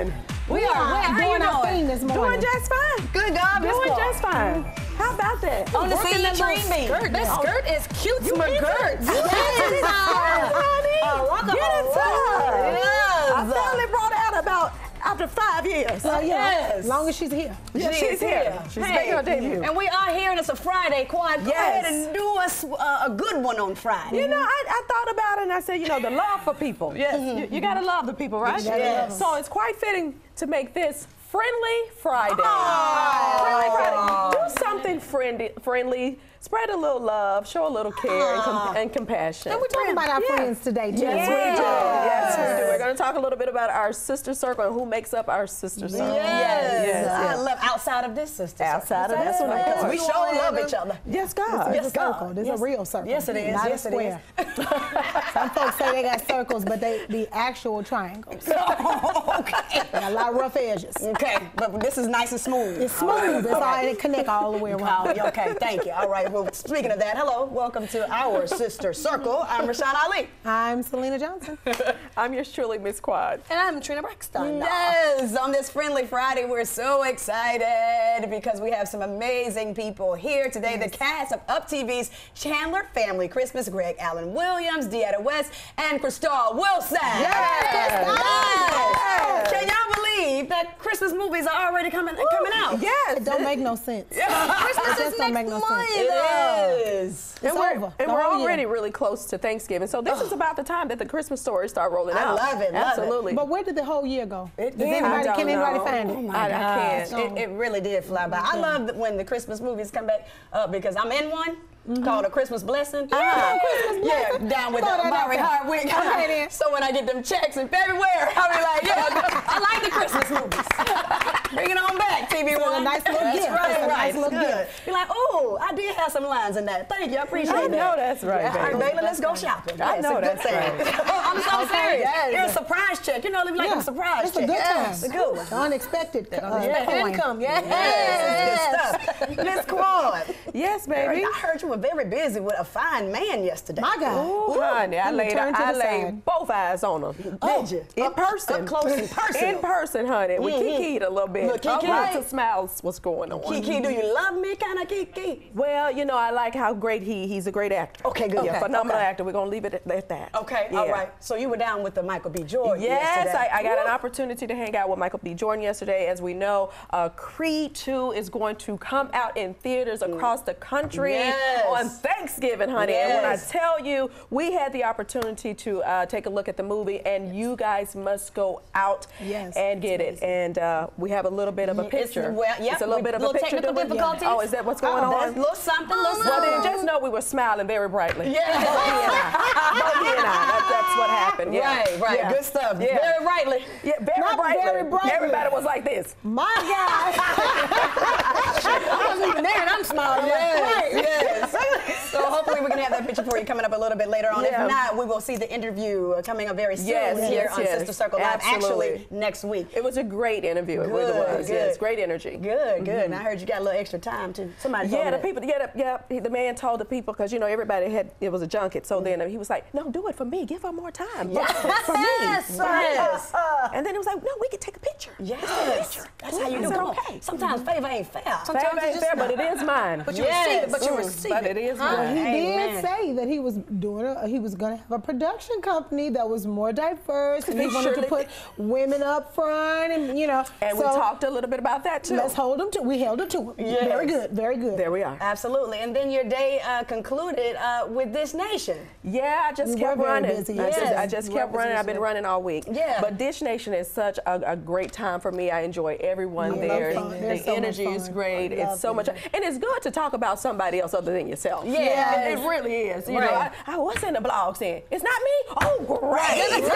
doing? We are doing our thing this morning. Doing just fine. Good God, Doing just fine. How about that? On the scene, that skirt. That skirt is cute, McGirt. Yes, honey. Get inside. I finally brought it out about after 5 years. Yes. As long as she's here. Yeah, she's here. She's making her debut. And we are here, and it's a Friday. Quad, go ahead and do us a good one on Friday. You know, I thought about it, and I said, you know, the love for people. Yes. You got to love the people, right? Yes. So it's quite fitting to make this Friendly Friday. Oh. Friendly Friday. Do something friendly. Spread a little love, show a little care and compassion. And we're talking about our friends today, too. Yes, we do. Yes, we do. We're going to talk a little bit about our sister circle and who makes up our sister circle. Yes. I love outside of this sister circle. Outside of this one, of course. We sure love each other. Yes, God. This is a circle. This is a real circle. Yes, it is. Not Yes, a square. Some folks say they got circles, but they be actual triangles. Okay. They got a lot of rough edges. Okay, but this is nice and smooth. It's smooth. It's all right. It connect all the way around. Okay, thank you. All right, well, speaking of that, hello, welcome to our sister circle. I'm Rashawn Ali. I'm Selena Johnson. I'm yours truly, Miss Quad. And I'm Trina Braxton. Yes, on this Friendly Friday, we're so excited because we have some amazing people here today. The cast of Up TV's Chandler Family Christmas, Greg Allen Williams, Deetta West, and Crystal Wilson. Yes. Can y'all believe that Christmas movies are already coming out? Yes. It don't make no sense. Christmas is don't make next no month. sense. It is. It's over. And The we're whole year. already really close to Thanksgiving. So this is about the time that the Christmas stories start rolling out. I love it. Absolutely. But where did the whole year go? It Does did. anybody, I can don't anybody know. find it? Oh my I gosh. can't. It really did fly by. I love when the Christmas movies come back up because I'm in one called A Christmas Blessing. Yeah, down with Mary Hardwick. Okay, then. So when I get them checks in February, I'll be like, yeah, I like the Christmas movies. Bring it on back, TV One. a nice little That's gift. right, It's a nice little good. Be like, oh, I did have some lines in that. Thank you, I appreciate that. I know that's right, All right, baby. Bailey, let's go shopping. I know It's a good that's thing. I'm so serious. Yes. It's a surprise check. You know, they be like them surprise It's a checks. good time. It's a good one. The unexpected coin. Income, yes. Good stuff. Miss Quad. Yes, baby. I heard you were very busy with a fine man yesterday. My God. Ooh, honey, I He laid turned to the side. both eyes on him. Did you? In person. Up close and personal. In person, honey. We kikied a little bit. Look, Kiki. Lots of smiles what's going on. Kiki, do you love me? Kind of Kiki. Well, you know, I like how great he's a great actor. Okay, good. Yeah, Okay, phenomenal okay. actor. We're going to leave it at that. Okay, Yeah. all right. So you were down with the Michael B. Jordan Yes, yesterday. I got an opportunity to hang out with Michael B. Jordan yesterday. As we know, Creed 2 is going to come out in theaters across the country on Thanksgiving, honey. And when I tell you, we had the opportunity to take a look at the movie, and you guys must go out and get it. And we have a little bit of a picture. It's a little bit of a picture. Technical difficulties. Oh, is that what's going on? That's a little something, Well, then just know we were smiling very brightly. Yeah. Both he and I. That's what happened. Yeah. Right. Yeah. Good stuff. Yeah. Very rightly. Yeah, very Not brightly. very brightly. Everybody was like this. My God. I wasn't even there, and I'm smiling. Yes. So hopefully we can have that picture for you coming up a little bit later on. Yeah. If not, we will see the interview coming up very soon here on Sister Circle Live. Absolutely. Actually, next week. It was a great interview. It really was. Good. Yes, great energy. Good. And I heard you got a little extra time too. Somebody told Yeah, me the people. The man told the people because you know everybody had it was a junket. So then he was like, "No, do it for me. Give her more time. For me." Yes. And then it was like, "No, we can take a picture. Yes. That's how you do it. Okay. Sometimes favor ain't fair. Favor ain't fair, but it is mine. But you receive it. But you receive it. But it is mine. He did say that he was he was going to have a production company that was more diverse, and he wanted to put women up front, and you know. And we talked a little bit about that too. Let's hold him to. We held him to him. Yes. Very good. Very good. There we are. Absolutely. And then your day concluded with This Nation. Yeah, I just We kept were very running. busy, I just kept running. I've been running all week. Yeah. But Dish Nation is such a great time for me. I enjoy everyone there. They're The so much energy is fun. great. It's so much, and it's good to talk about somebody else other than yourself. Yeah. It really is. You Right. know, I was in the blog saying, it's not me? Oh, great. This is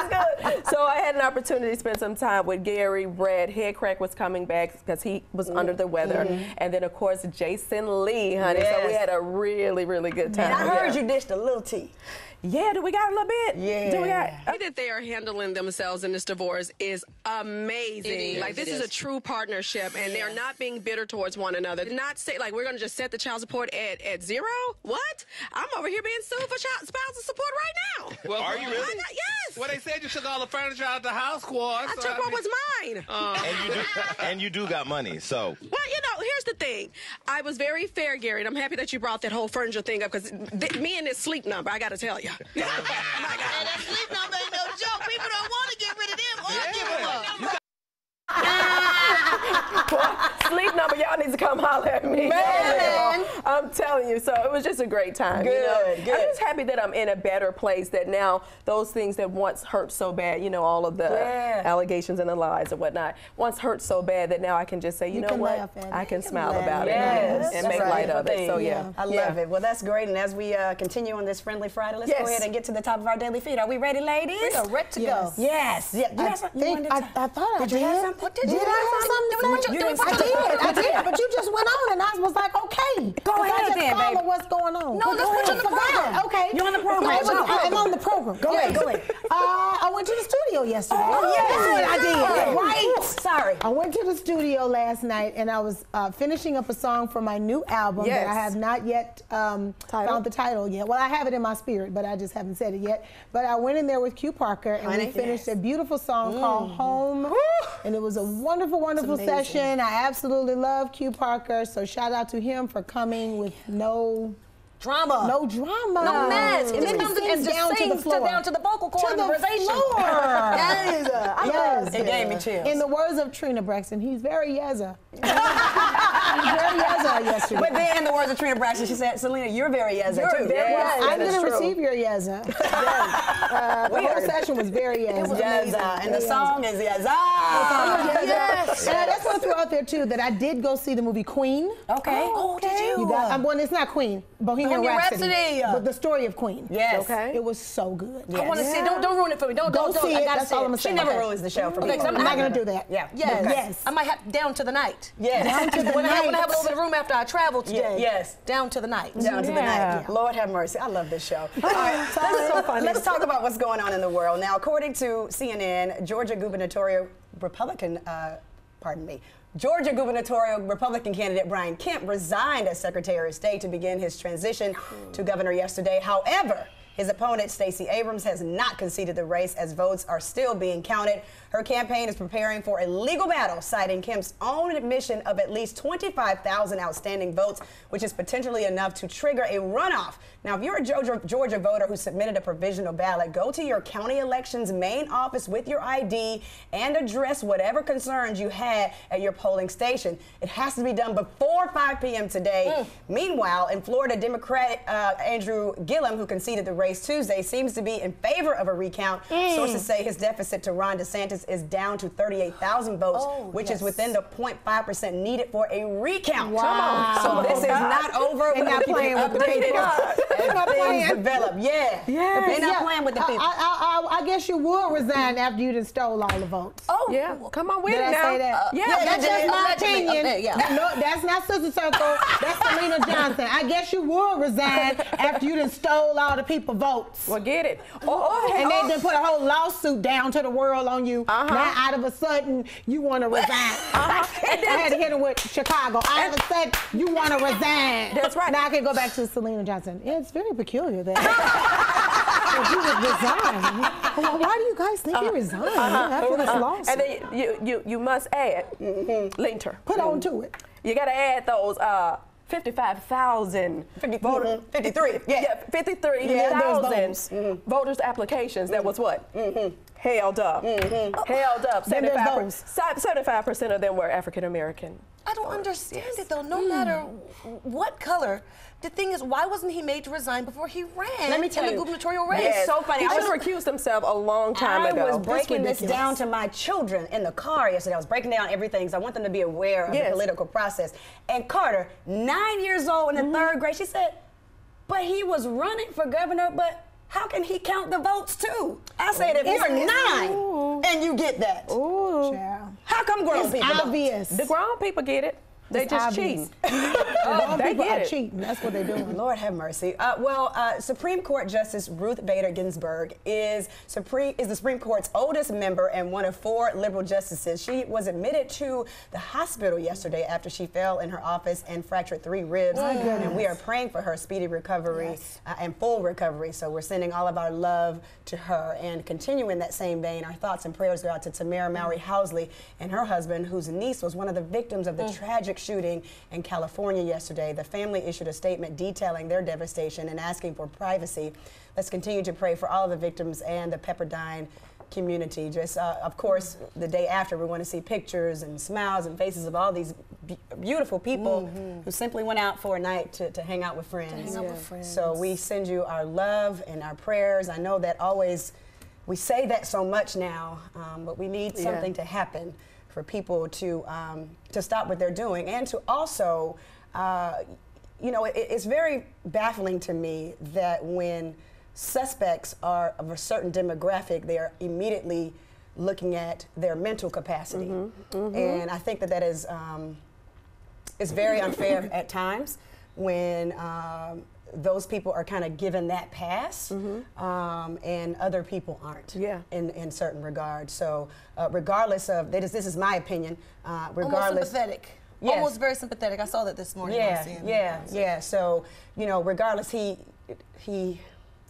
good. So I had an opportunity to spend some time with Gary. Brad Headcrack was coming back because he was under the weather. And then, of course, Jason Lee, honey. So we had a really, really good time. And I heard you dished a little tea. Yeah, do we got a little bit? Yeah. Do we got? The way that they are handling themselves in this divorce is amazing. This is a true partnership, and they're not being bitter towards one another. They're not say like we're going to just set the child support at zero? What? I'm over here being sued for spousal support right now. Well, are you really? Yes. Well, they said you took all the furniture out the house, Quad. I took what was mine. And you do got money, so. Well, here's the thing. I was very fair, Gary, and I'm happy that you brought that whole furniture thing up, because me and this sleep number, I got to tell you. And that sleep number ain't no joke. People don't want to get rid of them or give them up. Sleep number, y'all need to come holler at me. Man. I'm telling you. So it was just a great time. Good. I'm just happy that I'm in a better place, that now those things that once hurt so bad, all of the allegations and the lies and whatnot, once hurt so bad that now I can just say, you know what, I can smile about it and make light of it. So I love it. Well, that's great. And as we continue on this Friendly Friday, let's go ahead and get to the top of our daily feed. Are we ready, ladies? We are ready to go. Yes. I thought I did. You have something? Did I have something? I did, but you just went on and I was like, okay. Go ahead then, baby. What's going on? No, let's put you on the program. Okay. You're on the program. I'm on the program. Go ahead. I went to the studio yesterday. Oh, yes. That's what I did. Right. Sorry. I went to the studio last night and I was finishing up a song for my new album that I have not yet found the title yet. Well, I have it in my spirit, but I just haven't said it yet. But I went in there with Q Parker and we finished a beautiful song called Home. And it was a wonderful, wonderful session. I absolutely love Q Parker, so shout out to him for coming with no drama. No mess. And then comes and just sings down to the vocal cord conversation. It gave me chills. In the words of Trina Braxton, he's very yezza. He's very yezza yesterday. But then in the words of Trina Braxton, she said, Selena, you're very yezza too. I didn't receive your yezza. The whole session was very yezza. And the song is yezza. Yes. And I just want to throw out there too that I did go see the movie Queen. Okay. Oh, did you? Well, it's not Queen. Bohemian Rhapsody. But the story of Queen. Yes. Okay. It was so good. I want to see it. Don't ruin it for me. Don't see it. That's all I'm She saying. never ruins the show for me. I'm not going to do that. Yes. I might have down to the night. Yes. Down to the When I night. have it over the room after I travel today. Yes. Down to the night. Down to the night. Lord have mercy. I love this show. All right. Let's talk about what's going on in the world. Now, according to CNN, Georgia gubernatorial Republican candidate Brian Kemp resigned as Secretary of State to begin his transition to governor yesterday. However, his opponent, Stacey Abrams, has not conceded the race as votes are still being counted. Her campaign is preparing for a legal battle, citing Kemp's own admission of at least 25,000 outstanding votes, which is potentially enough to trigger a runoff. Now, if you're a Georgia voter who submitted a provisional ballot, go to your county elections main office with your ID and address whatever concerns you had at your polling station. It has to be done before 5 p.m. today. Meanwhile, in Florida, Democrat Andrew Gillum, who conceded the race Tuesday, seems to be in favor of a recount. Sources say his deficit to Ron DeSantis is down to 38,000 votes, which is within the 0.5% needed for a recount. Wow. So this is not over. They're not playing with the people. They're not playing. Develop. They're not playing with the people. I guess you would resign after you done stole all the votes. Yeah, come on with Did it I now. say that? That's just my opinion. No, that's not Sister Circle. That's Selena Johnson. I guess you would resign after you done stole all the people votes. Well, get it. And they done put a whole lawsuit down to the world on you. Now, out of a sudden, you want to resign. I had to hit him with Chicago. All of a sudden, you want to resign. That's right. Now I can go back to Selena Johnson. Yeah, it's very peculiar that you would resign. Well, why do you guys think he resigned after this lawsuit? And then you must add, Linter. Put on to it. You got to add those 55,000 voters. 53. Yeah, 53,000 voters' applications. That was what? Held up. Held up. 75% of them were African American. I don't understand it though. No matter what color, the thing is, why wasn't he made to resign before he ran? Let me tell you, in the gubernatorial race? It's so funny. He should have recused himself a long time ago. I was breaking this down to my children in the car yesterday. I was breaking down everything because I want them to be aware of the political process. And Carter, 9 years old in the third grade, she said, but he was running for governor, but how can he count the votes too? I said, if you're 9 and you get that, how come grown people don't? Obvious. The grown people get it. They just cheating. They get are it. cheating. That's what they're doing. Lord have mercy. Supreme Court Justice Ruth Bader Ginsburg is the Supreme Court's oldest member and one of 4 liberal justices. She was admitted to the hospital yesterday after she fell in her office and fractured 3 ribs. And we are praying for her speedy recovery and full recovery. So we're sending all of our love to her. And continuing that same vein, our thoughts and prayers go out to Tamara Mowry Housley and her husband, whose niece was one of the victims of the tragic shooting in California yesterday. The family issued a statement detailing their devastation and asking for privacy. Let's continue to pray for all of the victims and the Pepperdine community. Just, of course, the day after, we want to see pictures and smiles and faces of all these beautiful people who simply went out for a night to hang out with friends. So we send you our love and our prayers. I know that always, we say that so much now, but we need something to happen for people to stop what they're doing, and to also, you know, it's very baffling to me that when suspects are of a certain demographic, they are immediately looking at their mental capacity. And I think that is very unfair at times when those people are kind of given that pass, and other people aren't in certain regards. So regardless of, this is my opinion, regardless. Almost sympathetic. Yes. Almost very sympathetic. I saw that this morning. Yeah. So, you know, regardless, he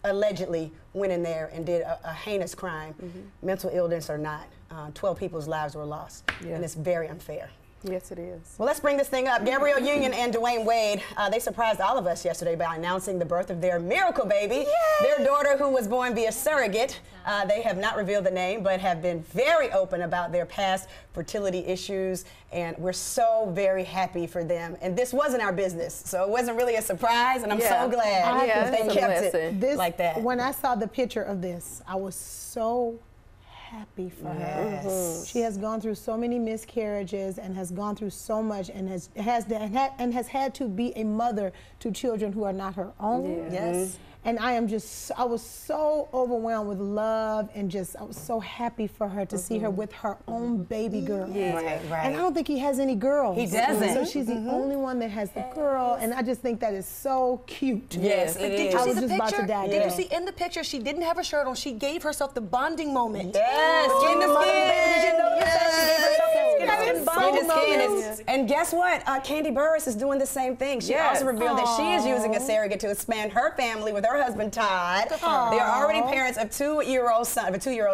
allegedly went in there and did a heinous crime, mental illness or not. 12 people's lives were lost, and it's very unfair. Yes, it is. Well, let's bring this thing up. Gabrielle Union and Dwayne Wade, they surprised all of us yesterday by announcing the birth of their miracle baby. Yay! Their daughter, who was born via surrogate. They have not revealed the name, but have been very open about their past fertility issues, and we're so very happy for them. And this wasn't our business, so it wasn't really a surprise, and I'm so glad that they kept it like that. When I saw the picture of this, I was so happy for her. She has gone through so many miscarriages and has gone through so much, and has had to be a mother to children who are not her own. And I was so overwhelmed with love, and I was so happy for her to see her with her own baby girl. And I don't think he has any girls. He doesn't. So she's the only one that has the girl, and I just think that is so cute. Yes, But did you see the picture? Did Did you see in the picture she didn't have her shirt on? She gave herself the bonding moment. Yes, skin to skin. And guess what? Candy Burris is doing the same thing. She also revealed that she is using a surrogate to expand her family with her husband Todd. They are already parents of a 2-year-old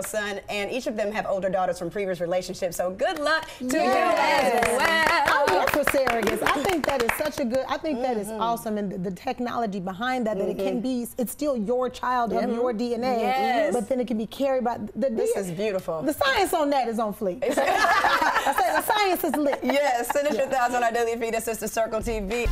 son, and each of them have older daughters from previous relationships. So good luck to you as well. I work for surrogates. I think that is such a good. I think that is awesome, and the technology behind that it can be. It's still your child of your DNA, but then it can be carried by the. This is beautiful. The science on that is on fleek. I said the science is lit. Yes, send us your thoughts on our daily feed at Sister Circle TV.